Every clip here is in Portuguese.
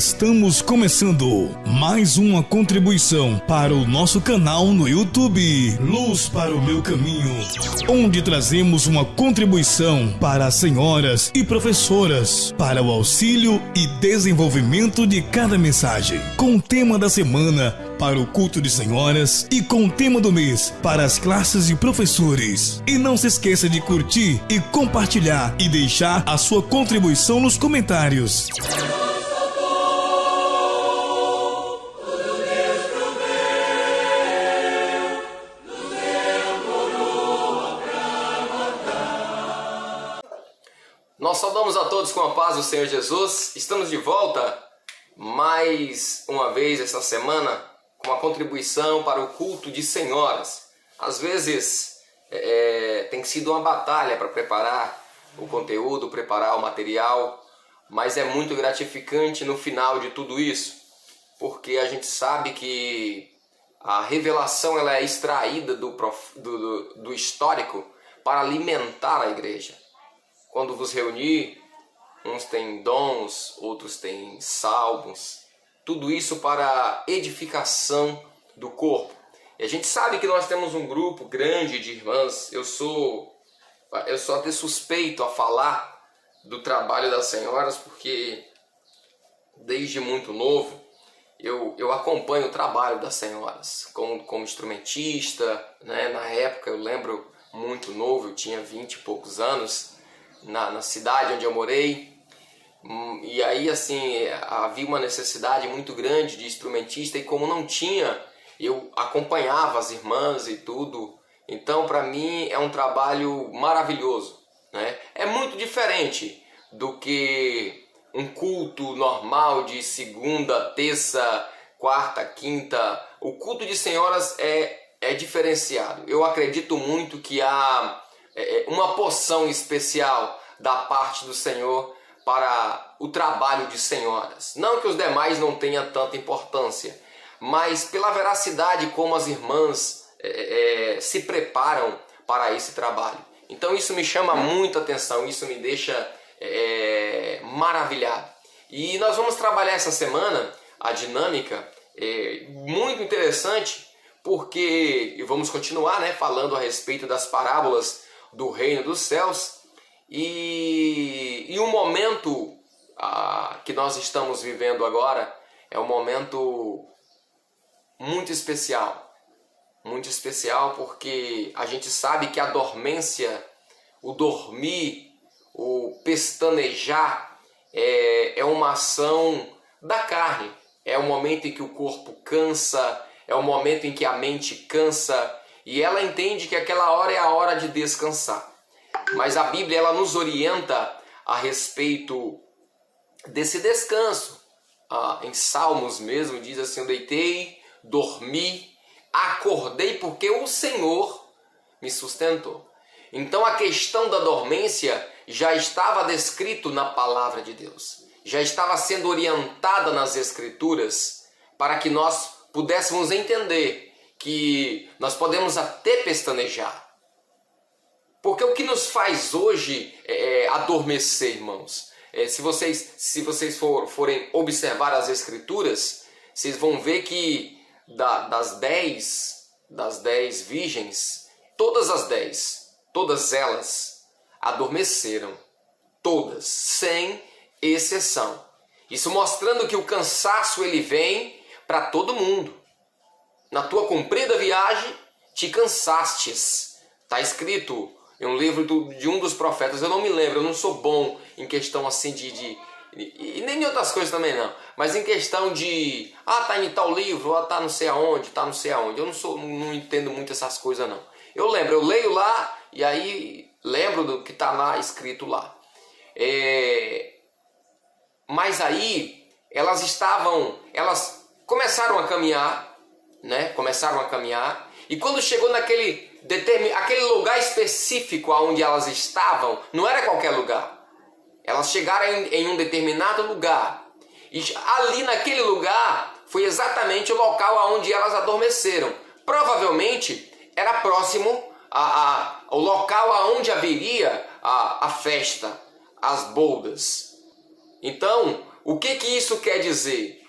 Estamos começando mais uma contribuição para o nosso canal no YouTube, Luz para o Meu Caminho, onde trazemos uma contribuição para as senhoras e professoras, para o auxílio e desenvolvimento de cada mensagem, com o tema da semana para o culto de senhoras e com o tema do mês para as classes de professores. E não se esqueça de curtir e compartilhar e deixar a sua contribuição nos comentários. Nós saudamos a todos com a paz do Senhor Jesus. Estamos de volta mais uma vez essa semana com uma contribuição para o culto de senhoras. Às vezes tem sido uma batalha para preparar o conteúdo, preparar o material, mas é muito gratificante no final de tudo isso, porque a gente sabe que a revelação ela é extraída do histórico para alimentar a igreja. Quando vos reunir, uns têm dons, outros têm salmos, tudo isso para a edificação do corpo. E a gente sabe que nós temos um grupo grande de irmãs. Eu sou até suspeito a falar do trabalho das senhoras, porque desde muito novo eu acompanho o trabalho das senhoras como instrumentista, né? Na época eu lembro muito novo, eu tinha 20 e poucos anos, na cidade onde eu morei, e aí assim havia uma necessidade muito grande de instrumentista, e como não tinha, eu acompanhava as irmãs e tudo. Então para mim é um trabalho maravilhoso, né? É muito diferente do que um culto normal de segunda, terça, quarta, quinta. O culto de senhoras é diferenciado. Eu acredito muito que há uma porção especial da parte do Senhor para o trabalho de senhoras. Não que os demais não tenham tanta importância, mas pela veracidade como as irmãs se preparam para esse trabalho. Então isso me chama muita atenção, isso me deixa maravilhado. E nós vamos trabalhar essa semana a dinâmica muito interessante, porque vamos continuar, né, falando a respeito das parábolas do reino dos céus, e o momento que nós estamos vivendo agora é um momento muito especial porque a gente sabe que a dormência, o dormir, o pestanejar é uma ação da carne, é o momento em que o corpo cansa, é o momento em que a mente cansa, e ela entende que aquela hora é a hora de descansar. Mas a Bíblia ela nos orienta a respeito desse descanso. Em Salmos mesmo diz assim: eu deitei, dormi, acordei porque o Senhor me sustentou. Então a questão da dormência já estava descrito na palavra de Deus. Já estava sendo orientada nas Escrituras para que nós pudéssemos entender que nós podemos até pestanejar. Porque o que nos faz hoje adormecer, irmãos? Se vocês forem observar as Escrituras, vocês vão ver que das 10 virgens, todas elas adormeceram. Todas, sem exceção. Isso mostrando que o cansaço ele vem para todo mundo. Na tua comprida viagem, te cansastes. Está escrito em um livro de um dos profetas. Eu não me lembro, eu não sou bom em questão assim e nem em outras coisas também não. Mas em questão de, tá em tal livro, tá não sei aonde, tá não sei aonde. Eu não entendo muito essas coisas não. Eu leio lá e aí lembro do que está lá escrito lá. Mas aí elas começaram a caminhar, né? E quando chegou naquele lugar específico onde elas estavam, não era qualquer lugar. Elas chegaram em um determinado lugar. E ali naquele lugar foi exatamente o local onde elas adormeceram. Provavelmente era próximo ao local onde haveria a festa, as boldas. Então, O que isso quer dizer?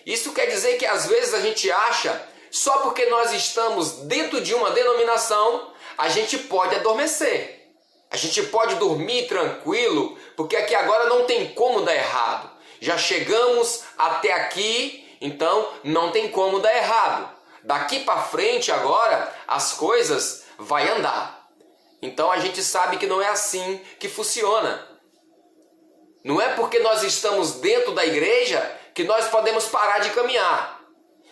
Isso quer dizer que às vezes a gente acha, só porque nós estamos dentro de uma denominação, a gente pode adormecer. A gente pode dormir tranquilo, porque aqui agora não tem como dar errado. Já chegamos até aqui, então não tem como dar errado. Daqui para frente agora as coisas vai andar. Então a gente sabe que não é assim que funciona. Não é porque nós estamos dentro da igreja que nós podemos parar de caminhar.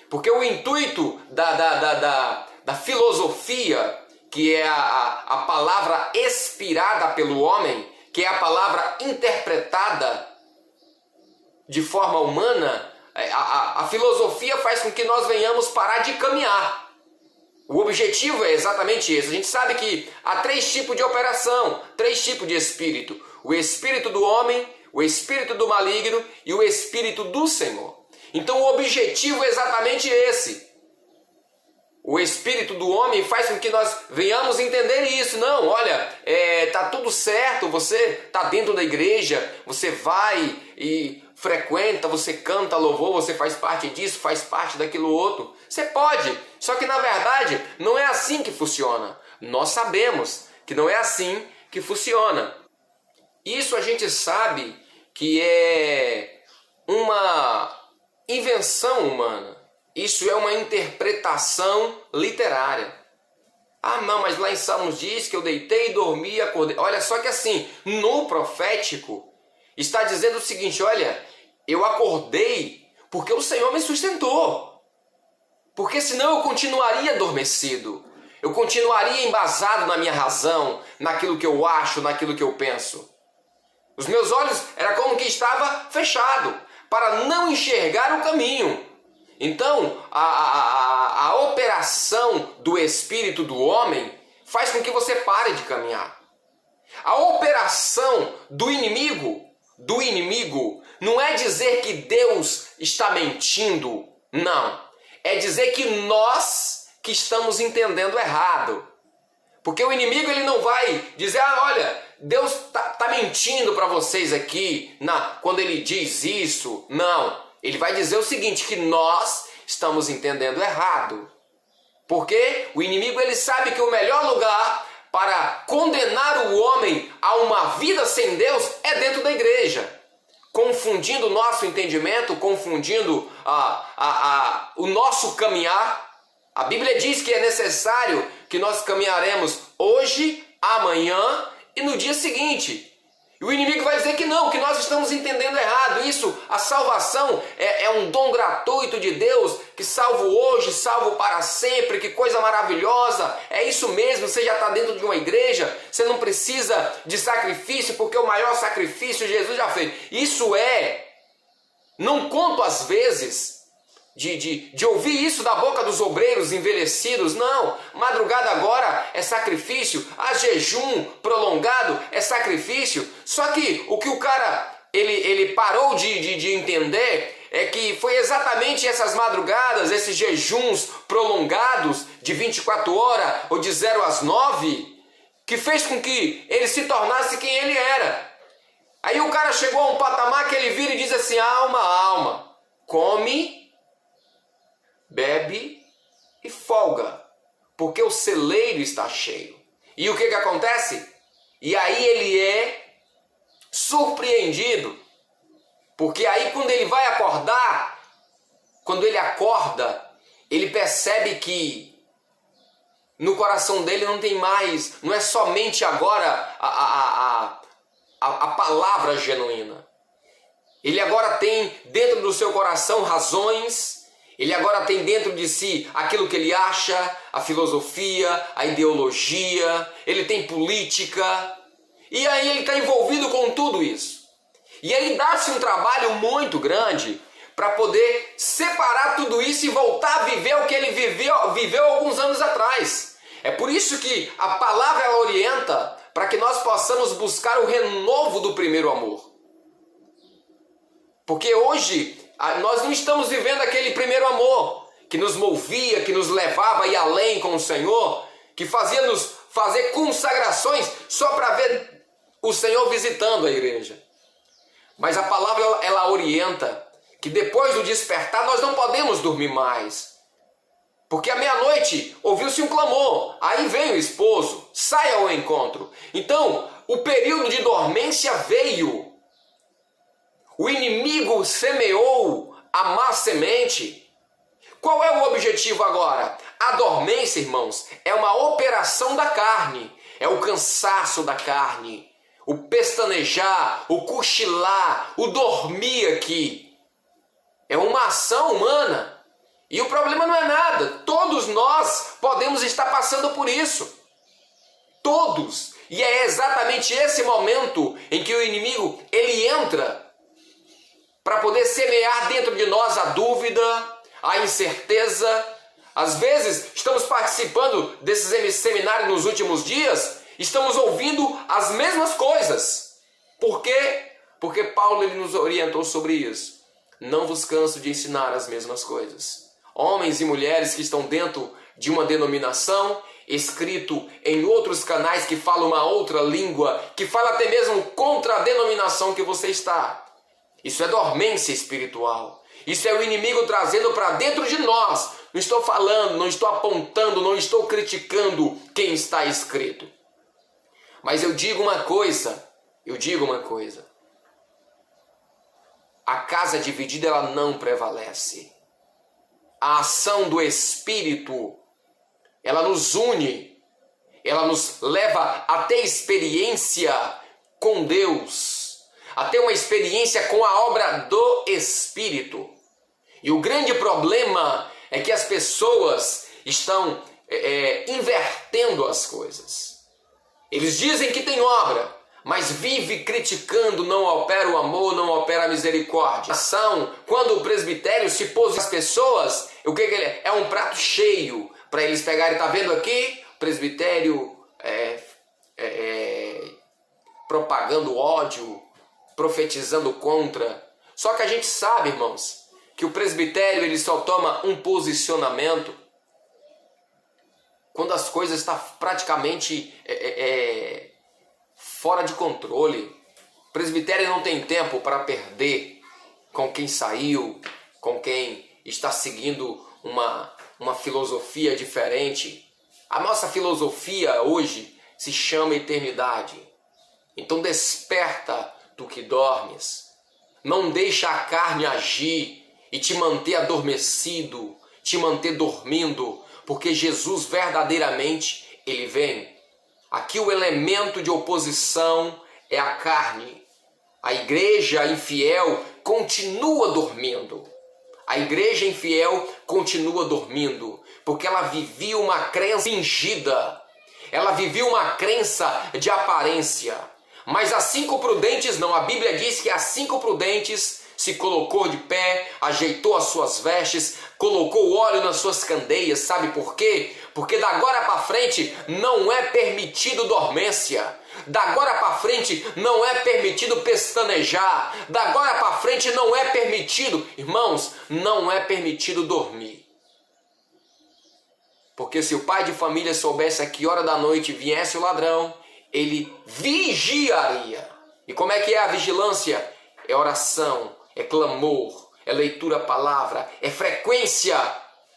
Porque o intuito da filosofia, que é a palavra inspirada pelo homem, que é a palavra interpretada de forma humana, a filosofia faz com que nós venhamos parar de caminhar. O objetivo é exatamente esse. A gente sabe que há 3 tipos de operação, 3 tipos de espírito. O espírito do homem, o espírito do maligno e o espírito do Senhor. Então o objetivo é exatamente esse. O espírito do homem faz com que nós venhamos entender isso. Não, olha, tá tudo certo, você está dentro da igreja, você vai e frequenta, você canta louvor, você faz parte disso, faz parte daquilo outro. Você pode, só que na verdade não é assim que funciona. Nós sabemos que não é assim que funciona. Isso a gente sabe que é uma invenção humana. Isso é uma interpretação literária. Ah, não, mas lá em Salmos diz que eu deitei, dormi e acordei. Olha só que assim, no profético, está dizendo o seguinte, olha, eu acordei porque o Senhor me sustentou. Porque senão eu continuaria adormecido. Eu continuaria embasado na minha razão, naquilo que eu acho, naquilo que eu penso. Os meus olhos era como que estava fechado, para não enxergar o caminho. Então, a operação do espírito do homem faz com que você pare de caminhar. A operação do inimigo não é dizer que Deus está mentindo, não. É dizer que nós que estamos entendendo errado. Porque o inimigo ele não vai dizer, olha, Deus tá mentindo para vocês aqui quando ele diz isso. Não. Ele vai dizer o seguinte, que nós estamos entendendo errado. Porque o inimigo ele sabe que o melhor lugar para condenar o homem a uma vida sem Deus é dentro da igreja. Confundindo o nosso entendimento, confundindo o nosso caminhar. A Bíblia diz que é necessário que nós caminharemos hoje, amanhã e no dia seguinte. E o inimigo vai dizer que não, que nós estamos entendendo errado. Isso, a salvação é um dom gratuito de Deus, que salvo hoje, salvo para sempre, que coisa maravilhosa. É isso mesmo, você já está dentro de uma igreja, você não precisa de sacrifício, porque o maior sacrifício Jesus já fez. Isso não conto às vezes de ouvir isso da boca dos obreiros envelhecidos, não. Madrugada agora é sacrifício, a jejum prolongado é sacrifício. Só que o que o cara ele parou de entender é que foi exatamente essas madrugadas, esses jejuns prolongados de 24 horas ou de 0 às 9 que fez com que ele se tornasse quem ele era. Aí o cara chegou a um patamar que ele vira e diz assim, alma, come, bebe e folga, porque o celeiro está cheio. E o que acontece? E aí ele é surpreendido, porque aí quando ele vai acordar, quando ele acorda, ele percebe que no coração dele não tem mais, não é somente agora a palavra genuína. Ele agora tem dentro do seu coração razões. Ele agora tem dentro de si aquilo que ele acha, a filosofia, a ideologia, ele tem política, e aí ele está envolvido com tudo isso. E aí dá-se um trabalho muito grande para poder separar tudo isso e voltar a viver o que ele viveu alguns anos atrás. É por isso que a palavra ela orienta para que nós possamos buscar o renovo do primeiro amor. Porque hoje nós não estamos vivendo aquele primeiro amor que nos movia, que nos levava a ir além com o Senhor, que fazia nos fazer consagrações só para ver o Senhor visitando a igreja. Mas a palavra ela orienta que depois do despertar nós não podemos dormir mais. Porque à meia-noite ouviu-se um clamor, aí vem o esposo, sai ao encontro. Então, o período de dormência veio. O inimigo semeou a má semente. Qual é o objetivo agora? A dormência, irmãos, é uma operação da carne, é o cansaço da carne, o pestanejar, o cochilar, o dormir aqui. É uma ação humana. E o problema não é nada. Todos nós podemos estar passando por isso. Todos. E é exatamente esse momento em que o inimigo ele entra para poder semear dentro de nós a dúvida, a incerteza. Às vezes estamos participando desses seminários nos últimos dias, estamos ouvindo as mesmas coisas. Por quê? Porque Paulo ele nos orientou sobre isso. Não vos canso de ensinar as mesmas coisas. Homens e mulheres que estão dentro de uma denominação, escrito em outros canais que falam uma outra língua, que fala até mesmo contra a denominação que você está. Isso é dormência espiritual. Isso é o inimigo trazendo para dentro de nós. Não estou falando, não estou apontando, não estou criticando quem está escrito. Mas eu digo uma coisa. A casa dividida ela não prevalece. A ação do Espírito, ela nos une, ela nos leva a ter experiência com Deus, a ter uma experiência com a obra do Espírito. E o grande problema é que as pessoas estão invertendo as coisas. Eles dizem que tem obra, mas vive criticando, não opera o amor, não opera a misericórdia. Quando o presbitério se pôs as pessoas, o que ele é? É um prato cheio para eles pegarem. Está vendo aqui? O presbitério propagando ódio, profetizando contra. Só que a gente sabe, irmãos, que o presbitério ele só toma um posicionamento quando as coisas estão praticamente fora de controle. O presbitério não tem tempo para perder com quem saiu, com quem está seguindo uma filosofia diferente. A nossa filosofia hoje se chama eternidade. Então desperta tu que dormes. Não deixa a carne agir e te manter adormecido, te manter dormindo, porque Jesus verdadeiramente ele vem. Aqui o elemento de oposição é a carne. A igreja infiel continua dormindo. A igreja infiel continua dormindo, porque ela vivia uma crença fingida. Ela vivia uma crença de aparência. Mas as 5 prudentes não. A Bíblia diz que as 5 prudentes se colocou de pé, ajeitou as suas vestes, colocou óleo nas suas candeias. Sabe por quê? Porque da agora para frente não é permitido dormência. Da agora para frente não é permitido pestanejar. Da agora para frente não é permitido, irmãos, não é permitido dormir. Porque se o pai de família soubesse a que hora da noite viesse o ladrão, ele vigiaria. E como é que é a vigilância? É oração, é clamor, é leitura da palavra, é frequência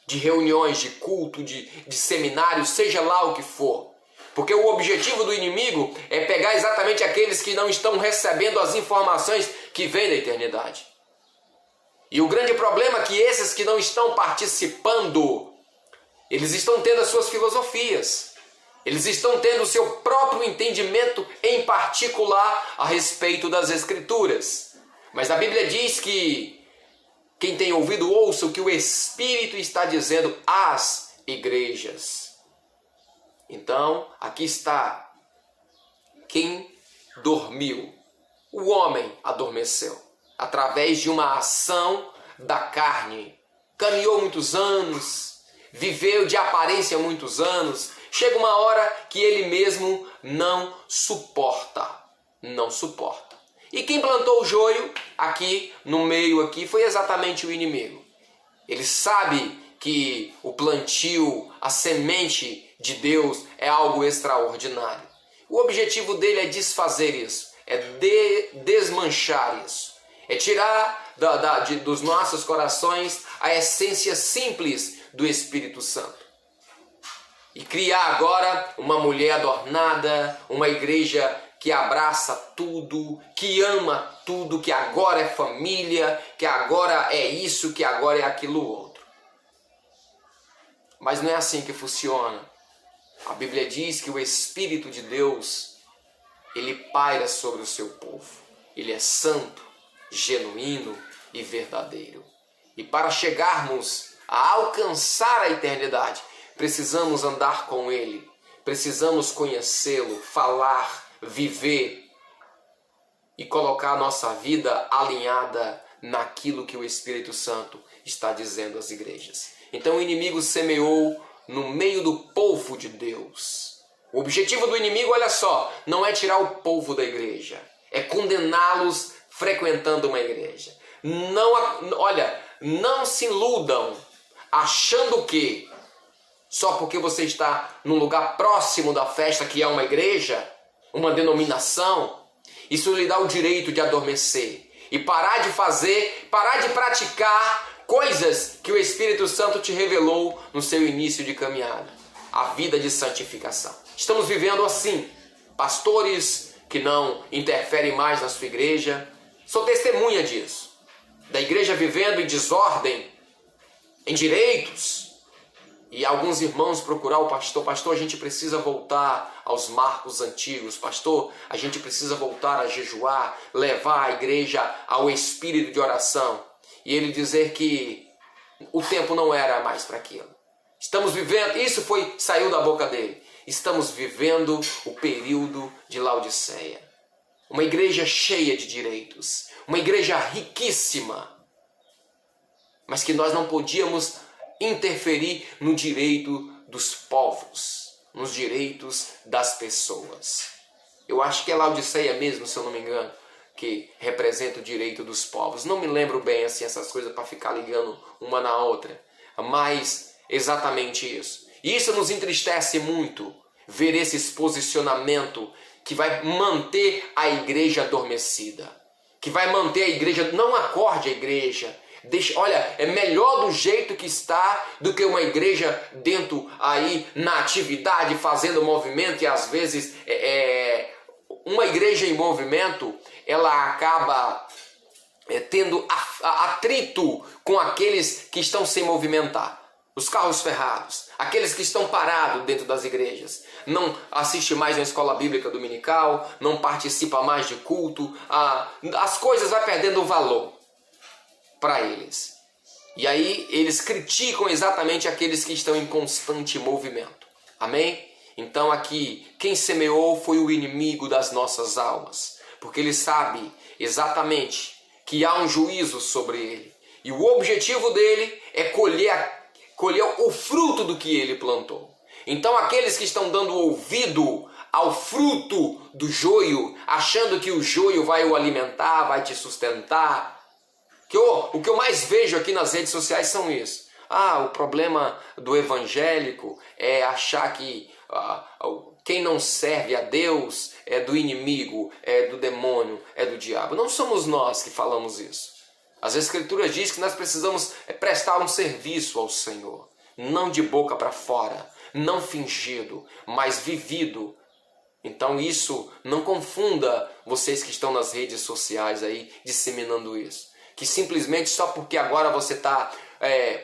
de reuniões, de culto, de seminários, seja lá o que for. Porque o objetivo do inimigo é pegar exatamente aqueles que não estão recebendo as informações que vêm da eternidade. E o grande problema é que esses que não estão participando, eles estão tendo as suas filosofias. Eles estão tendo o seu próprio entendimento em particular a respeito das Escrituras. Mas a Bíblia diz que quem tem ouvido ouça o que o Espírito está dizendo às igrejas. Então, aqui está. Quem dormiu? O homem adormeceu. Através de uma ação da carne. Caminhou muitos anos. Viveu de aparência muitos anos. Chega uma hora que ele mesmo não suporta. Não suporta. E quem plantou o joio aqui, no meio aqui, foi exatamente o inimigo. Ele sabe que o plantio, a semente de Deus é algo extraordinário. O objetivo dele é desfazer isso. é desmanchar isso. É tirar dos nossos corações a essência simples do Espírito Santo. E criar agora uma mulher adornada, uma igreja que abraça tudo, que ama tudo, que agora é família, que agora é isso, que agora é aquilo outro. Mas não é assim que funciona. A Bíblia diz que o Espírito de Deus, ele paira sobre o seu povo. Ele é santo, genuíno e verdadeiro. E para chegarmos a alcançar a eternidade, precisamos andar com ele, precisamos conhecê-lo, falar, viver e colocar a nossa vida alinhada naquilo que o Espírito Santo está dizendo às igrejas. Então o inimigo semeou no meio do povo de Deus. O objetivo do inimigo, olha só, não é tirar o povo da igreja, é condená-los frequentando uma igreja. Não se iludam achando que só porque você está num lugar próximo da festa, que é uma igreja, uma denominação, isso lhe dá o direito de adormecer e parar de praticar coisas que o Espírito Santo te revelou no seu início de caminhada, a vida de santificação. Estamos vivendo assim, pastores que não interferem mais na sua igreja. Sou testemunha disso, da igreja vivendo em desordem, em direitos. E alguns irmãos procurar o pastor, a gente precisa voltar aos marcos antigos, pastor, a gente precisa voltar a jejuar, levar a igreja ao espírito de oração. E ele dizer que o tempo não era mais para aquilo. Estamos vivendo, saiu da boca dele, estamos vivendo o período de Laodiceia. Uma igreja cheia de direitos, uma igreja riquíssima, mas que nós não podíamos interferir no direito dos povos, nos direitos das pessoas. Eu acho que é Laodiceia mesmo, se eu não me engano, que representa o direito dos povos. Não me lembro bem assim essas coisas para ficar ligando uma na outra, mas exatamente isso. E isso nos entristece muito, ver esse posicionamento que vai manter a igreja adormecida, que vai manter a igreja, não acorde a igreja. É melhor do jeito que está do que uma igreja dentro aí na atividade, fazendo movimento, e às vezes uma igreja em movimento, ela acaba tendo atrito com aqueles que estão sem movimentar. Os carros ferrados, aqueles que estão parados dentro das igrejas, não assiste mais na escola bíblica dominical, não participa mais de culto, as coisas vão perdendo valor para eles. E aí eles criticam exatamente aqueles que estão em constante movimento. Amém? Então aqui, quem semeou foi o inimigo das nossas almas, porque ele sabe exatamente que há um juízo sobre ele. E o objetivo dele é colher o fruto do que ele plantou. Então aqueles que estão dando ouvido ao fruto do joio, achando que o joio vai o alimentar, vai te sustentar. O que eu mais vejo aqui nas redes sociais são isso. O problema do evangélico é achar que quem não serve a Deus é do inimigo, é do demônio, é do diabo. Não somos nós que falamos isso. As Escrituras dizem que nós precisamos prestar um serviço ao Senhor, não de boca para fora, não fingido, mas vivido. Então isso, não confunda vocês que estão nas redes sociais aí disseminando isso. Que simplesmente só porque agora você está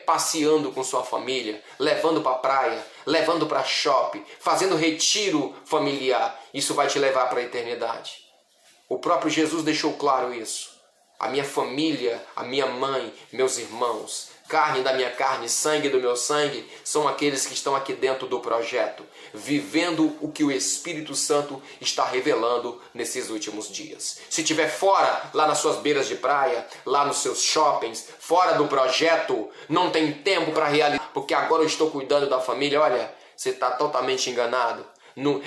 passeando com sua família, levando para a praia, levando para shopping, fazendo retiro familiar, isso vai te levar para a eternidade. O próprio Jesus deixou claro isso. A minha família, a minha mãe, meus irmãos, carne da minha carne, sangue do meu sangue, são aqueles que estão aqui dentro do projeto, vivendo o que o Espírito Santo está revelando nesses últimos dias. Se estiver fora, lá nas suas beiras de praia, lá nos seus shoppings, fora do projeto, não tem tempo para realizar, porque agora eu estou cuidando da família, olha, você está totalmente enganado.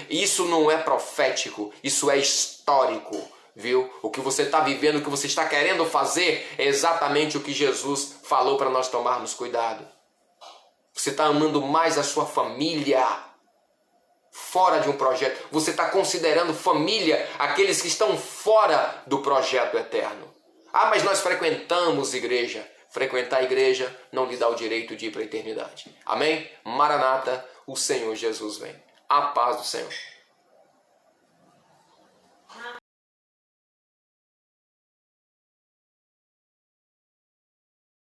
Isso não é profético, isso é histórico. Viu? O que você está vivendo, o que você está querendo fazer é exatamente o que Jesus falou para nós tomarmos cuidado. Você está amando mais a sua família. fora de um projeto. Você está considerando família aqueles que estão fora do projeto eterno. Ah, mas nós frequentamos igreja. Frequentar a igreja não lhe dá o direito de ir para a eternidade. Amém? Maranata, o Senhor Jesus vem. A paz do Senhor.